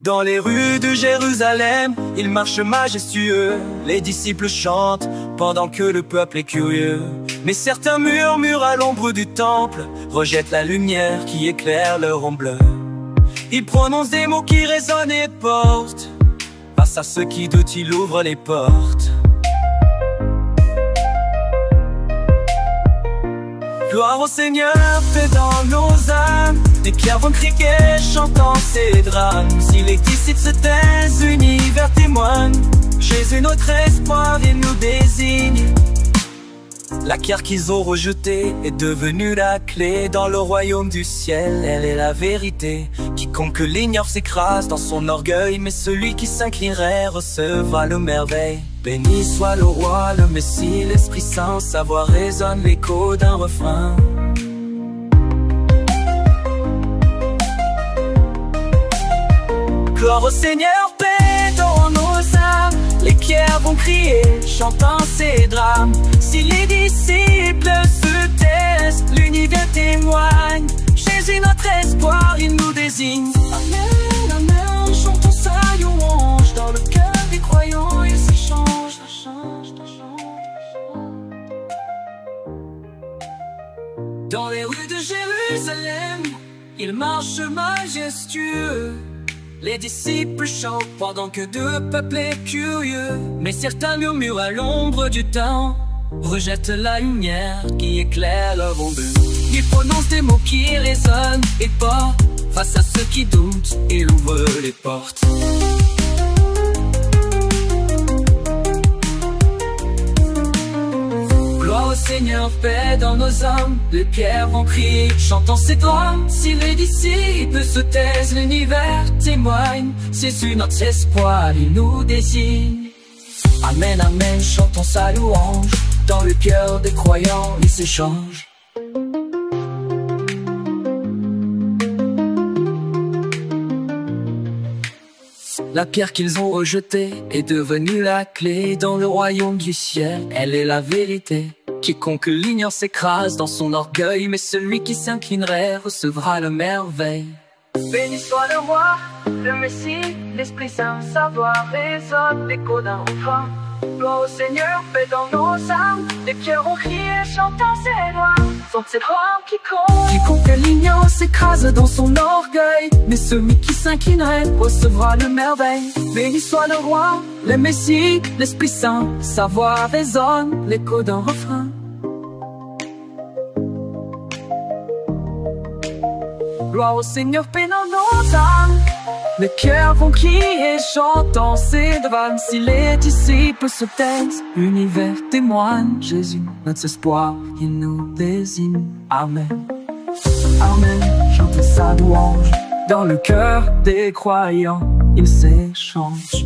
Dans les rues de Jérusalem, il marche majestueux. Les disciples chantent pendant que le peuple est curieux. Mais certains murmurent à l'ombre du temple, rejettent la lumière qui éclaire leur ombre. Il prononce des mots qui résonnent et portent. Face à ceux qui doutent, il ouvre les portes. Gloire au Seigneur, paix dans nos âmes. Des cœurs vont crier, chantant ses drames. Si les disciples se taisent, l'univers témoigne. Jésus notre espoir, il nous désigne. La pierre qu'ils ont rejetée est devenue la clé. Dans le royaume du ciel, elle est la vérité. Quiconque l'ignore s'écrase dans son orgueil, mais celui qui s'inclinerait recevra le merveille. Béni soit le roi, le Messie, l'Esprit Saint, sa voix résonne l'écho d'un refrain. Gloire au Seigneur, paix dans nos âmes. Les pierres vont crier, chantant ses drames. Si les disciples se taisent, l'univers témoigne. Jésus notre espoir, il nous désigne. Amen, amen, chantons sa louange. Dans le cœur des croyants, il s'échange. Dans les rues de Jérusalem, il marche majestueux. Les disciples chantent pendant que le peuple est curieux. Mais certains murmurent à l'ombre du temps, rejettent la lumière qui éclaire leur ombre. Ils prononcent des mots qui résonnent et portent. Face à ceux qui doutent, il ouvre les portes. Gloire au Seigneur, paix dans nos âmes. Les pierres vont crier, chantant ses drames. Si les disciples se taisent, l'univers témoigne. Jésus notre espoir, il nous désigne. Amen, amen, chantons sa louange. Dans le cœur des croyants, il s'échange. La pierre qu'ils ont rejetée est devenue la clé. Dans le royaume du ciel, elle est la vérité. Quiconque l'ignore s'écrase dans son orgueil, mais celui qui s'inclinerait recevra le merveille. Béni soit le roi, le Messie, l'Esprit Saint, sa voix résonne l'écho d'un refrain. Gloire au Seigneur, paix dans nos âmes. Les cœurs ont crié, chantant ses lois. Sont ses droits quiconque l'ignore s'écrase dans son orgueil, mais celui qui s'inclinerait recevra le merveille. Béni soit le roi, le Messie, l'Esprit Saint, sa voix résonne l'écho d'un refrain. Gloire au Seigneur, paix dans nos âmes. Les cœurs vont crier, chantant ses drames. Si les disciples se taisent, l'univers témoigne. Jésus, notre espoir, il nous désigne. Amen. Amen, chantez sa louange. Dans le cœur des croyants, il s'échange.